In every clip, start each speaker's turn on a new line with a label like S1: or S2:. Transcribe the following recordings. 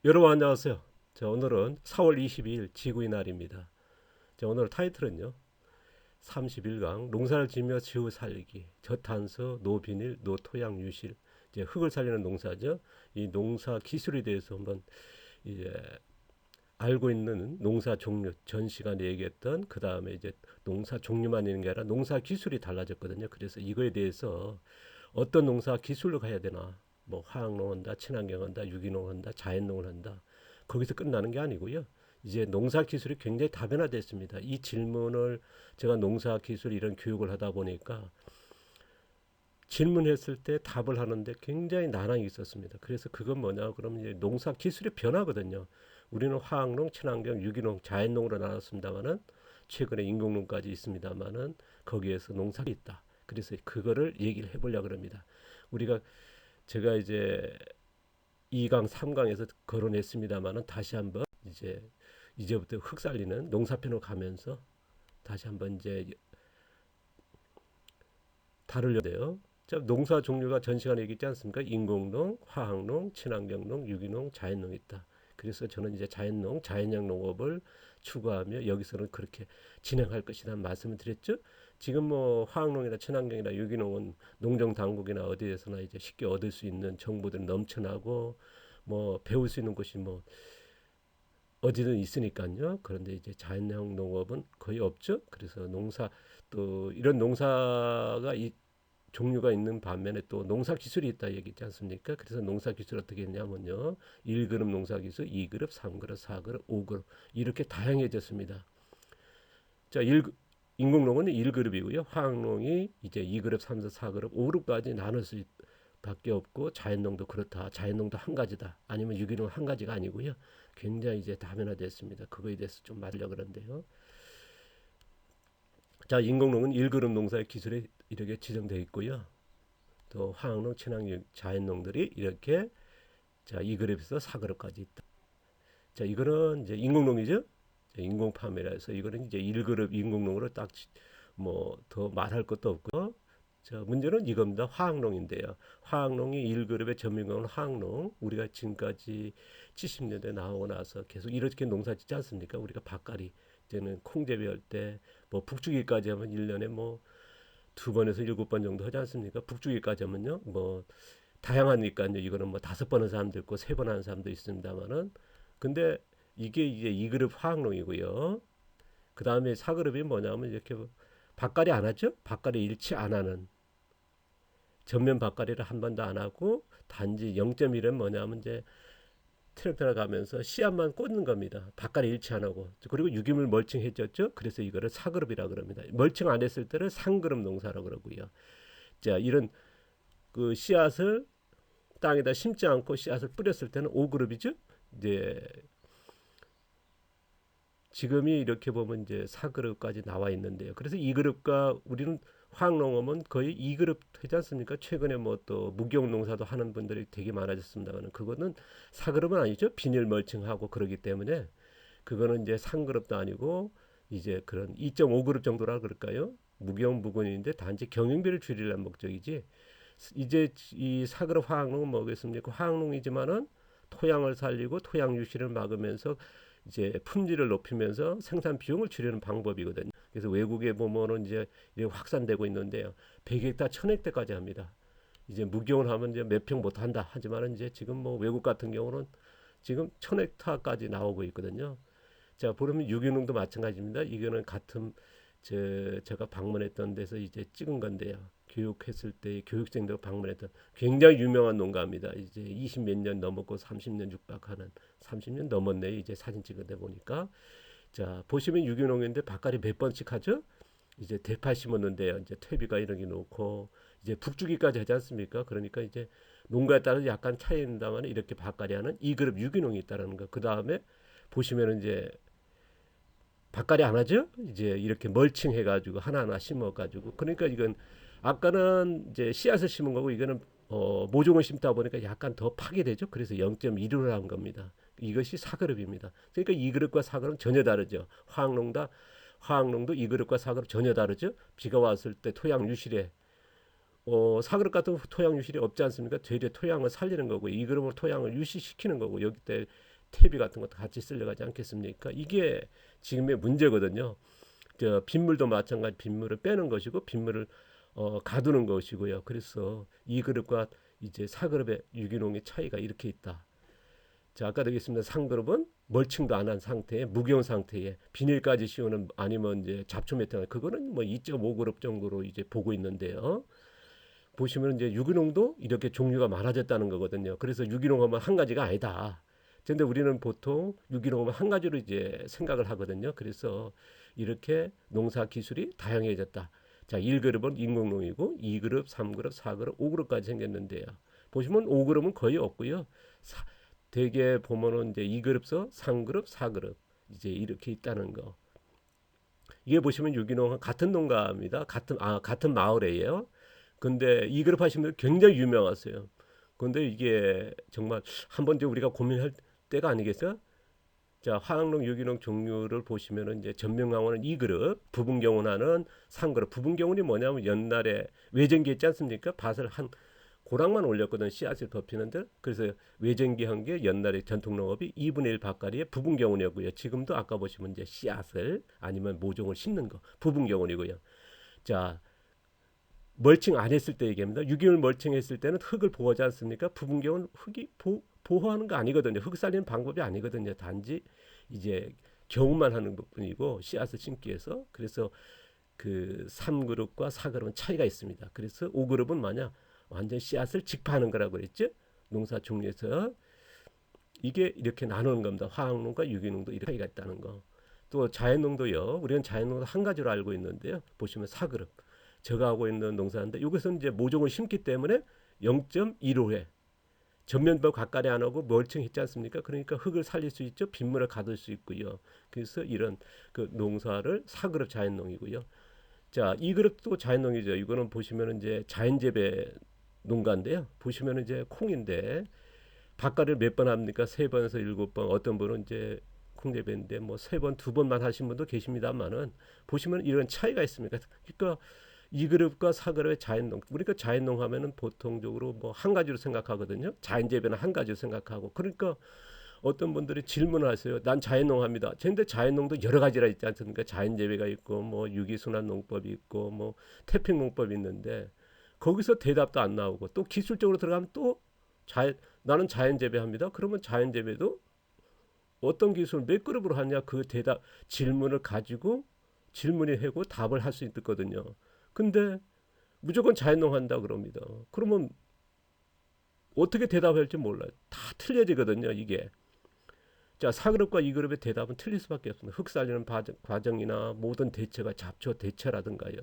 S1: 여러분 안녕하세요. 자, 오늘은 4월 22일 지구의 날입니다. 자, 오늘 타이틀은요. 31강 농사를 지며 지구 살리기 저탄소 노비닐 노토양 유실 이제 흙을 살리는 농사죠. 이 농사 기술에 대해서 한번 이제 알고 있는 농사 종류 전 시간에 얘기했던 그 다음에 이제 농사 종류만 있는 게 아니라 농사 기술이 달라졌거든요. 그래서 이거에 대해서 어떤 농사 기술로 가야 되나 뭐 화학농 한다 친환경 한다 유기농 한다 자연농을 한다 거기서 끝나는 게 아니고요. 이제 농사 기술이 굉장히 다변화됐습니다. 이 질문을 제가 농사 기술 이런 교육을 하다 보니까 질문했을 때 답을 하는데 굉장히 난항이 있었습니다. 그래서 그건 뭐냐 그러면 이제 농사 기술이 변하거든요. 우리는 화학농, 친환경, 유기농, 자연농으로 나눴습니다만은 최근에 인공농까지 있습니다만은 거기에서 농사가 있다. 그래서 그거를 얘기를 해보려고 합니다. 우리가 제가 이제 2강, 3강에서 거론했습니다만은 다시 한번 이제부터 흙 살리는 농사편으로 가면서 다시 한번 이제 다루려고요. 자, 농사 종류가 전 시간에 얘기했지 않습니까? 인공농, 화학농, 친환경농, 유기농, 자연농이 있다. 그래서 저는 이제 자연농, 자연형 농업을 추구하며 여기서는 그렇게 진행할 것이라는 말씀을 드렸죠. 지금 뭐 화학농이나 친환경이나 유기농은 농정 당국이나 어디에서나 이제 쉽게 얻을 수 있는 정보들이 넘쳐나고 뭐 배울 수 있는 곳이 뭐 어디든 있으니까요. 그런데 이제 자연형 농업은 거의 없죠. 그래서 농사 또 이런 농사가 종류가 있는 반면에 또 농사 기술이 있다 얘기했지 않습니까? 그래서 농사 기술 어떻게 했냐면요. 1그룹 농사 기술, 2그룹, 3그룹, 4그룹, 5그룹 이렇게 다양해졌습니다. 자, 인공농은 1그룹이고요. 화학농이 이제 2그룹, 3그룹, 4그룹, 5그룹까지 나눌 수 밖에 없고 자연농도 그렇다. 자연농도 한 가지다. 아니면 유기농 한 가지가 아니고요. 굉장히 이제 다변화됐습니다. 그거에 대해서 좀 말하려고 그러는데요. 자, 인공농은 1그룹 농사의 기술이 이렇게 지정되어 있고요. 또 화학농, 친환경, 자연농들이 이렇게 자 2그룹에서 4그룹까지 있다. 자, 이거는 이제 인공농이죠. 인공팜이라 해서 이거는 이제 1그룹 인공농으로 딱 뭐 더 말할 것도 없고요. 자, 문제는 이겁니다. 화학농인데요. 화학농이 1그룹의 전문용어는 화학농. 우리가 지금까지 70년대 나오고 나서 계속 이렇게 농사 짓지 않습니까? 우리가 밭갈이 이제는 콩재배 할때 뭐 북주기까지 하면 1년에 뭐 2번에서 7번 정도 하지 않습니까? 북주기까지 하면요. 뭐 다양하니까요. 이거는 뭐 5번 하는 사람도 있고 3번 하는 사람도 있습니다만은 근데 이게 이제 2그룹 화학농이고요. 그 다음에 4그룹이 뭐냐면 이렇게 밭갈이 안 하죠? 밭갈이 일치 안 하는 전면 밭갈이를 한 번도 안 하고 단지 0.1은 뭐냐면 이제 트랙터를 가면서 씨앗만 꽂는 겁니다. 밭갈이 일치 안 하고 그리고 유기물 멀칭 해줬죠. 그래서 이거를 4그룹이라 그럽니다. 멀칭 안 했을 때를 3그룹 농사라 그러고요. 자, 이런 그 씨앗을 땅에다 심지 않고 씨앗을 뿌렸을 때는 5그룹이죠. 이제 지금이 이렇게 보면 이제 4그룹까지 나와 있는데요. 그래서 2그룹과 우리는 화학농업은 거의 2그룹 되지 않습니까? 최근에 뭐 또 무경농사도 하는 분들이 되게 많아졌습니다만 그거는 4그룹은 아니죠. 비닐 멀칭하고 그러기 때문에 그거는 이제 3그룹도 아니고 이제 그런 2.5그룹 정도라 그럴까요? 무경무군인데 단지 경영비를 줄이려는 목적이지. 이제 이 4그룹 화학농은 뭐겠습니까? 화학농이지만은 토양을 살리고 토양 유실을 막으면서 이제 품질을 높이면서 생산 비용을 줄이는 방법이거든요. 그래서 외국에 보면은 이제 확산되고 있는데요. 100헥타, 1000헥타까지 합니다. 이제 무경을 하면 이제 몇 평 못 한다 하지만은 이제 지금 뭐 외국 같은 경우는 지금 1000헥타까지 나오고 있거든요. 자, 보면 유기농도 마찬가지입니다. 이거는 같은 제가 방문했던 데서 이제 찍은 건데요. 교육했을 때 교육생들 방문했던 굉장히 유명한 농가입니다. 이제 20 몇 년 넘었고 30년 육박하는 30년 넘었네. 이제 사진 찍은 데 보니까 자, 보시면 유기농인데 밭갈이 몇 번씩 하죠? 이제 대파 심었는데요. 이제 퇴비가 이런 게 놓고 이제 북주기까지 하지 않습니까? 그러니까 이제 농가에 따라 약간 차이인다만 이렇게 밭갈이 하는 2그룹 유기농이 있다는 거. 그 다음에 보시면 이제 밭갈이 안 하죠? 이제 이렇게 멀칭 해가지고 하나하나 심어가지고 그러니까 이건 아까는 이제 씨앗을 심은 거고 이거는 모종을 심다 보니까 약간 더 파괴되죠. 그래서 0.1로 한 겁니다. 이것이 4그룹입니다. 그러니까 2그룹과 4그룹은 전혀 다르죠. 화학농도 2그룹과 4그룹 전혀 다르죠. 비가 왔을 때 토양 유실에 4그룹 같은 토양 유실이 없지 않습니까? 되려 토양을 살리는 거고 2그룹은 토양을 유실시키는 거고 여기 때 퇴비 같은 것도 같이 쓸려가지 않겠습니까? 이게 지금의 문제거든요. 빗물도 마찬가지 빗물을 빼는 것이고 빗물을 가두는 것이고요. 그래서 이 그릇과 이제 사그릇의 유기농의 차이가 이렇게 있다. 자, 아까도 얘기했습니다. 상그릇은 멀칭도 안 한 상태에 무경 상태에 비닐까지 씌우는 아니면 이제 잡초 매트 그거는 뭐 2.5그릇 정도로 이제 보고 있는데요. 보시면 이제 유기농도 이렇게 종류가 많아졌다는 거거든요. 그래서 유기농하면 한 가지가 아니다. 그런데 우리는 보통 유기농하면 한 가지로 이제 생각을 하거든요. 그래서 이렇게 농사 기술이 다양해졌다. 자, 1그룹은 인공농이고 2그룹, 3그룹, 4그룹, 5그룹까지 생겼는데요. 보시면 5그룹은 거의 없고요. 대개 보면은 이제 2그룹서 3그룹, 4그룹 이제 이렇게 있다는 거. 이게 보시면 유기농은 같은 농가입니다. 같은 마을이에요. 근데 2그룹 하시는 분들 굉장히 유명하세요. 근데 이게 정말 한 번 우리가 고민할 때가 아니겠어요? 자, 화학농, 유기농 종류를 보시면은 이제 전명강원은 2그룹, 부분경운하는 3그룹. 부분경운이 뭐냐면 옛날에 외전기 있지 않습니까? 밭을 한 고랑만 올렸거든 씨앗을 덮이는데 그래서 외전기 한 게 옛날에 전통농업이 2분의 1 밭가리에 부분경운이었고요. 지금도 아까 보시면 이제 씨앗을 아니면 모종을 심는 거 부분경운이고요. 자, 멀칭 안 했을 때 얘기합니다. 유기농 멀칭했을 때는 흙을 보호하지 않습니까? 부분경운 흙이 보호하는 거 아니거든요. 흙 살리는 방법이 아니거든요. 단지 이제 경우만 하는 부분이고 씨앗을 심기 위해서. 그래서 그 3그룹과 4그룹은 차이가 있습니다. 그래서 5그룹은 뭐냐? 완전 씨앗을 직파하는 거라고 그랬죠. 농사 종류에서 이게 이렇게 나누는 겁니다. 화학농과 유기농도 이렇게 차이가 있다는 거. 또 자연농도요. 우리는 자연농도 한 가지로 알고 있는데요. 보시면 4그룹. 제가 하고 있는 농사인데 이것은 이제 모종을 심기 때문에 0.15회 전면벌 가까이 안 하고 멀칭했지 않습니까? 그러니까 흙을 살릴 수 있죠. 빗물을 가둘 수 있고요. 그래서 이런 그 농사를 4그룹 자연농이고요. 자, 2그룹도 자연농이죠. 이거는 보시면 이제 자연재배 농가인데요. 보시면 이제 콩인데 밭가리를 몇 번 합니까? 3번에서 7번. 어떤 분은 이제 콩재배인데 뭐 3번, 2번만 하신 분도 계십니다만은 보시면 이런 차이가 있습니다. 그러니까 2그룹과 4그룹의 자연농. 우리가 자연농 하면은 보통적으로 뭐 한 가지로 생각하거든요. 자연재배는 한 가지로 생각하고. 그러니까 어떤 분들이 질문을 하세요. 난 자연농 합니다. 근데 자연농도 여러 가지라 있지 않습니까? 자연재배가 있고 뭐 유기순환 농법이 있고 뭐 태평 농법이 있는데 거기서 대답도 안 나오고 또 기술적으로 들어가면 또 나는 자연재배합니다. 그러면 자연재배도 어떤 기술을 몇 그룹으로 하냐 그 대답 질문을 가지고 질문이 하고 답을 할 수 있거든요. 근데 무조건 자연농 한다 그럽니다. 그러면 어떻게 대답할지 몰라요. 다 틀려지거든요, 이게. 자, 4그룹과 2그룹의 대답은 틀릴 수밖에 없습니다. 흙 살리는 과정이나 모든 대처가 잡초 대처라든가요.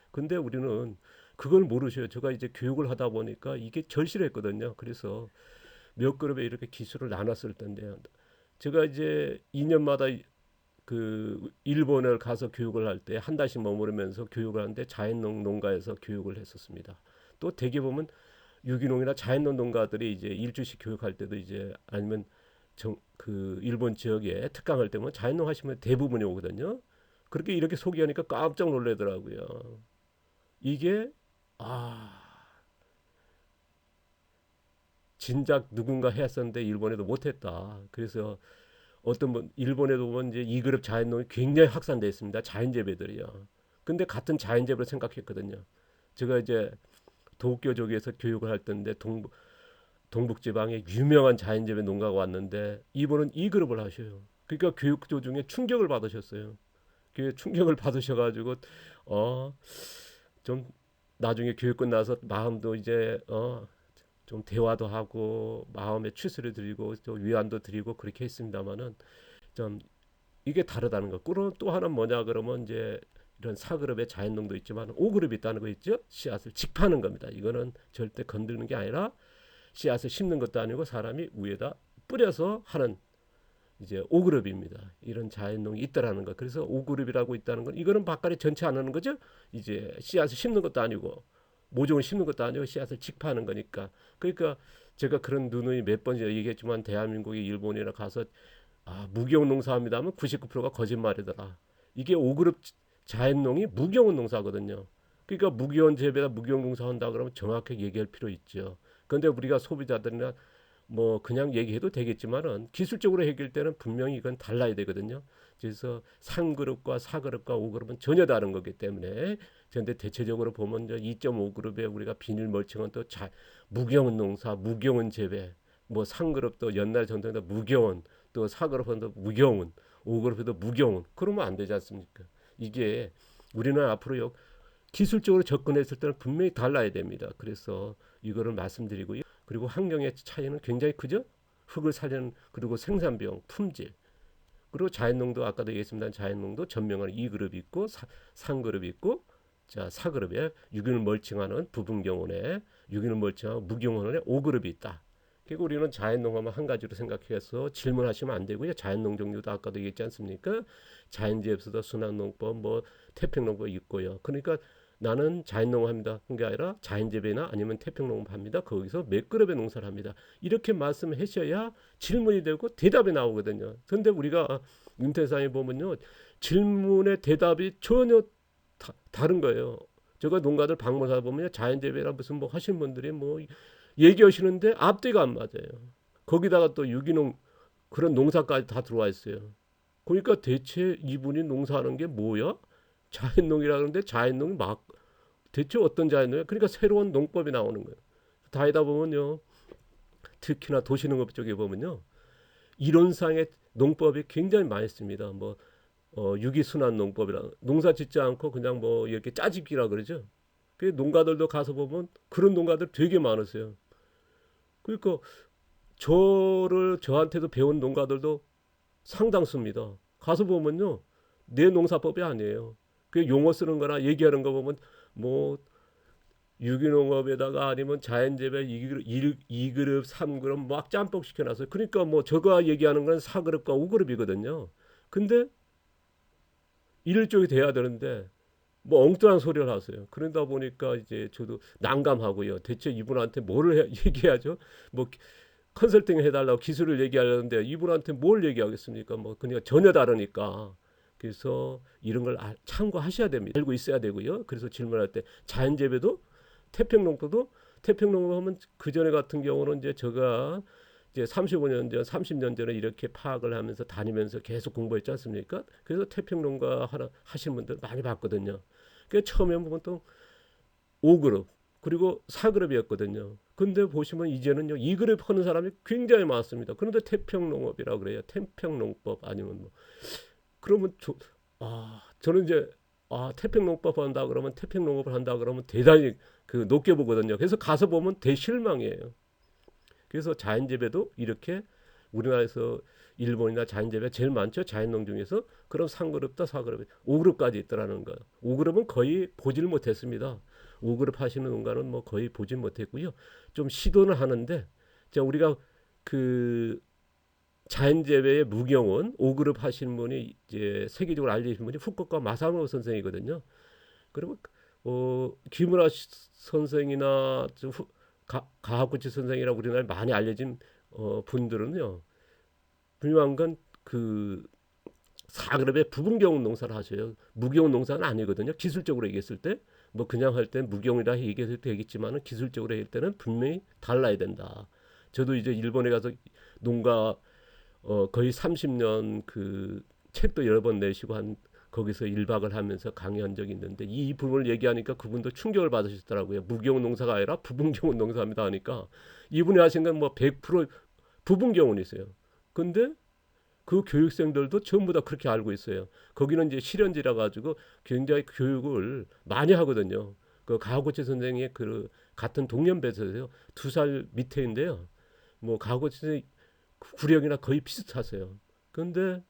S1: 근데 우리는 그걸 모르셔요. 제가 이제 교육을 하다 보니까 이게 절실했거든요. 그래서 몇 그룹에 이렇게 기술을 나눴을 텐데요. 제가 이제 2년마다 그 일본을 가서 교육을 할 때 한 달씩 머무르면서 교육을 하는데 자연농 농가에서 교육을 했었습니다. 또 대개 보면 유기농이나 자연농 농가들이 이제 일주씩 교육할 때도 이제 아니면 그 일본 지역에 특강할 때면 자연농 하시면 대부분이 오거든요. 그렇게 이렇게 소개하니까 깜짝 놀라더라고요. 이게 진작 누군가 했었는데 일본에도 못했다. 그래서 어떤 분 일본에도 보면 이제 2그룹 자연농이 굉장히 확산되어 있습니다. 자연재배들이요. 근데 같은 자연재배로 생각했거든요. 제가 이제 도쿄쪽에서 교육을 할 때인데 동북지방에 유명한 자연재배 농가가 왔는데 이분은 2그룹을 하셔요. 그러니까 교육 도중에 충격을 받으셨어요. 그 충격을 받으셔가지고 좀 나중에 교육 끝나서 마음도 이제 좀 대화도 하고 마음의 추스를 드리고 좀 위안도 드리고 그렇게 했습니다만은 좀 이게 다르다는 거. 그럼 또 하나 뭐냐 그러면 이제 이런 4그룹의 자연농도 있지만 5그룹이 있다는 거 있죠. 씨앗을 직파는 겁니다. 이거는 절대 건드리는 게 아니라 씨앗을 심는 것도 아니고 사람이 위에다 뿌려서 하는 이제 5그룹입니다. 이런 자연농이 있다라는 거. 그래서 5그룹이라고 있다는 건 이거는 밭가리 전체 안 하는 거죠. 이제 씨앗을 심는 것도 아니고 모종을 심는 것도 아니고 씨앗을 직파하는 거니까. 그러니까 제가 그런 누누이 몇 번 얘기했지만 대한민국이 일본이나 가서 무기용 농사합니다 하면 99%가 거짓말이더라. 이게 5그룹 자연농이 무기용 농사거든요. 그러니까 무기용 재배나 무기용 농사한다 그러면 정확하게 얘기할 필요 있죠. 그런데 우리가 소비자들이나 뭐 그냥 얘기해도 되겠지만은 기술적으로 해결되는 분명히 이건 달라야 되거든요. 그래서 3그룹과 4그룹과 5그룹은 전혀 다른 거기 때문에 그런데 대체적으로 보면 이제 2.5그룹에 우리가 비닐 멀칭은 또 무경운 농사, 무경운 재배, 뭐 3그룹도 옛날 전통에 무경운, 또 4그룹은 또 무경운, 5그룹에도 무경운. 그러면 안 되지 않습니까? 이게 우리는 앞으로 기술적으로 접근했을 때는 분명히 달라야 됩니다. 그래서 이거를 말씀드리고요. 그리고 환경의 차이는 굉장히 크죠. 흙을 살리는 그리고 생산 비용, 품질. 그리고 자연농도 아까도 얘기했습니다. 자연농도 전명하는 2그룹이 있고 3그룹이 있고 자 4그룹에 유기농 멀칭하는 부분경운에 유기농 멀칭하고 무경운에 5그룹이 있다. 그리고 우리는 자연농하면 한 가지로 생각해서 질문하시면 안 되고요. 자연농 종류도 아까도 얘기했지 않습니까? 자연재배에서도 순환농법, 뭐 태평농법 있고요. 그러니까 나는 자연농합니다. 그게 아니라 자연재배나 아니면 태평농합니다. 거기서 몇 그룹의 농사를 합니다. 이렇게 말씀하셔야 질문이 되고 대답이 나오거든요. 그런데 우리가 인터넷상에 보면요. 질문의 대답이 전혀 다른 거예요. 제가 농가들 방문하다 보면 자연재배라 무슨 뭐 하시는 분들이 뭐 얘기하시는데 앞뒤가 안 맞아요. 거기다가 또 유기농 그런 농사까지 다 들어와 있어요. 그러니까 대체 이분이 농사하는 게 뭐야? 자연농이라 그러는데 자연농이 막 대체 어떤 자연농이야? 그러니까 새로운 농법이 나오는 거예요. 다니다 보면요. 특히나 도시농업 쪽에 보면요. 이론상의 농법이 굉장히 많이 씁니다. 뭐 유기순환 농법이라 농사 짓지 않고 그냥 뭐 이렇게 짜집기라 그러죠. 그 농가들도 가서 보면 그런 농가들 되게 많으세요. 그러니까 저한테도 배운 농가들도 상당수입니다. 가서 보면요. 내 농사법이 아니에요. 그 용어 쓰는 거나 얘기하는 거 보면 뭐 유기농업에다가 아니면 자연재배 2그룹, 3그룹 막 짬뽕 시켜놨어요. 그러니까 뭐 저가 얘기하는 건 4그룹과 5그룹이거든요. 근데 이럴 쪽이 돼야 되는데 뭐 엉뚱한 소리를 하세요. 그러다 보니까 이제 저도 난감하고요. 대체 이분한테 뭐를 얘기하죠? 뭐 컨설팅 해달라고 기술을 얘기하려는데 이분한테 뭘 얘기하겠습니까? 뭐 그러니까 전혀 다르니까. 그래서 이런 걸 참고하셔야 됩니다. 알고 있어야 되고요. 그래서 질문할 때 자연재배도 태평농도 하면 그 전에 같은 경우는 이제 제가 이제 35년 전, 30년 전에 이렇게 파악을 하면서 다니면서 계속 공부했지 않습니까? 그래서 태평농가 하시는 분들 많이 봤거든요. 그 처음에 보면 또 5그룹 그리고 4그룹이었거든요. 근데 보시면 이제는요 2그룹 하는 사람이 굉장히 많습니다. 그런데 태평농업이라고 그래요. 태평농법 아니면 뭐 그러면 저는 이제 태평농법 한다 그러면 태평농업을 한다 그러면 대단히 그 높게 보거든요. 그래서 가서 보면 대실망이에요. 그래서 자연재배도 이렇게 우리나라에서 일본이나 자연재배 제일 많죠. 자연농 중에서 그럼 3그룹다 4그룹, 5그룹까지 있더라는 거예요. 5그룹은 거의 보질 못했습니다. 5그룹 하시는 농가는 뭐 거의 보질 못했고요. 좀 시도는 하는데 자 우리가 그 자연재배의 무경원 5그룹 하시는 분이 이제 세계적으로 알려진 분이 후쿠오카 마사노 선생이거든요. 그리고 김우라 선생이나 가하구치 선생이라고 우리나라에 많이 알려진 분들은요. 분명한 건 그 4그룹의 부분경운 농사를 하셔요. 무경운 농사는 아니거든요. 기술적으로 얘기했을 때 뭐 그냥 할 때 무경이라 얘기해도 되겠지만은 기술적으로 할 때는 분명히 달라야 된다. 저도 이제 일본에 가서 농가 거의 30년 그 책도 여러 번 내시고 한 거기서 1박을 하면서 강의한 적이 있는데 이 부분을 얘기하니까 그분도 충격을 받으셨더라고요. 무경운 농사가 아니라 부분경운 농사입니다 하니까 이분이 하신 건 뭐 100% 부분경운이세요. 근데 그 교육생들도 전부 다 그렇게 알고 있어요. 거기는 이제 실현지라 가지고 굉장히 교육을 많이 하거든요. 그 가하구치 선생의 그 같은 동년배세요. 2살 밑에인데요. 뭐 가하구치 선생 구력이나 거의 비슷하세요. 그런데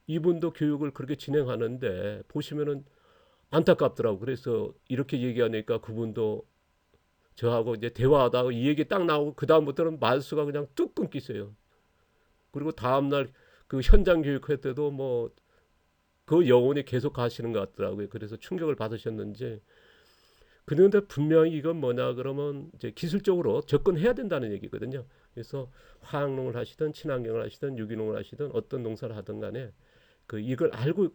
S1: 이분도 교육을 그렇게 진행하는데 보시면은 안타깝더라고. 그래서 이렇게 얘기하니까 그분도 저하고 이제 대화하다가 이 얘기 딱 나오고 그 다음부터는 말수가 그냥 뚝 끊기세요. 그리고 다음날 그 현장 교육할 때도 뭐 그 영혼이 계속 가시는 것 같더라고요. 그래서 충격을 받으셨는지. 그런데 분명히 이건 뭐냐 그러면 이제 기술적으로 접근해야 된다는 얘기거든요. 그래서 화학농을 하시든 친환경을 하시든 유기농을 하시든 어떤 농사를 하든 간에 그 이걸 알고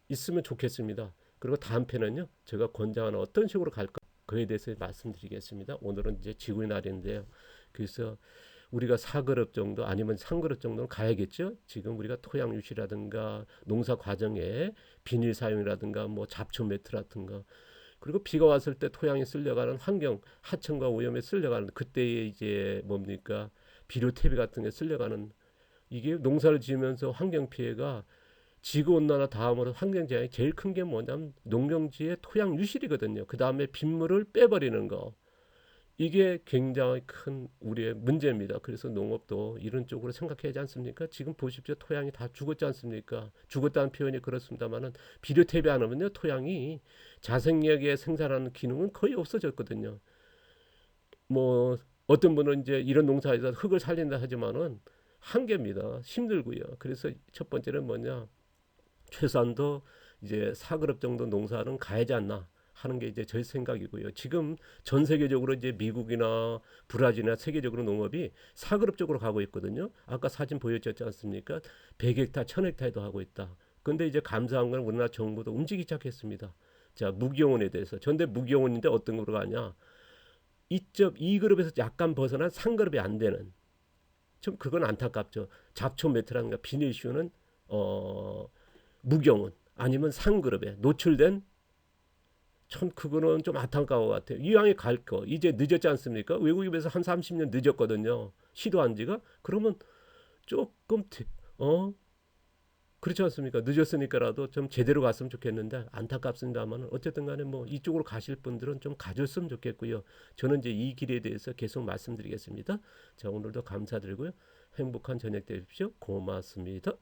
S1: 있으면 좋겠습니다. 그리고 다음 편은요. 제가 권장하는 어떤 식으로 갈까 그에 대해서 말씀드리겠습니다. 오늘은 이제 지구의 날인데요. 그래서 우리가 4그룹 정도 아니면 3그룹 정도는 가야겠죠. 지금 우리가 토양 유실이라든가 농사 과정에 비닐 사용이라든가 뭐 잡초 매트라든가 그리고 비가 왔을 때 토양이 쓸려가는 환경 하천과 오염에 쓸려가는 그때의 이제 뭡니까 비료 퇴비 같은 게 쓸려가는 이게 농사를 지으면서 환경 피해가 지구 온난화 다음으로 환경 재앙이 제일 큰 게 뭐냐면 농경지의 토양 유실이거든요. 그 다음에 빗물을 빼버리는 거. 이게 굉장히 큰 우리의 문제입니다. 그래서 농업도 이런 쪽으로 생각해야 하지 않습니까? 지금 보십시오. 토양이 다 죽었지 않습니까? 죽었다는 표현이 그렇습니다만은 비료 퇴비 안 하면요. 토양이 자생력에 생산하는 기능은 거의 없어졌거든요. 뭐 어떤 분은 이제 이런 농사에서 흙을 살린다 하지만은 한계입니다. 힘들고요. 그래서 첫 번째는 뭐냐? 최소한도 이제 4그룹 정도 농사는 가야지 않나 하는 게 이제 제 생각이고요. 지금 전 세계적으로 이제 미국이나 브라질이나 세계적으로 농업이 4그룹 쪽으로 가고 있거든요. 아까 사진 보여줬지 않습니까? 100헥타, 1000헥타에도 하고 있다. 근데 이제 감사한 건 우리나라 정부도 움직이기 시작했습니다. 자, 무기용원에 대해서. 전대 무기용원인데 어떤 거로 가냐? 2.2그룹에서 약간 벗어난 3그룹이 안 되는. 좀 그건 안타깝죠. 잡초 매트라든가 비닐 이슈는 무경은 아니면 상그룹에 노출된 참 그거는 좀 안타까운 것 같아요. 이왕에 갈 거 이제 늦었지 않습니까? 외국에 비해서 한 30년 늦었거든요. 시도한 지가 그러면 조금 어 그렇지 않습니까? 늦었으니까라도 좀 제대로 갔으면 좋겠는데 안타깝습니다만 어쨌든 간에 뭐 이쪽으로 가실 분들은 좀 가졌으면 좋겠고요. 저는 이제 이 길에 대해서 계속 말씀드리겠습니다. 자, 오늘도 감사드리고요. 행복한 저녁 되십시오. 고맙습니다.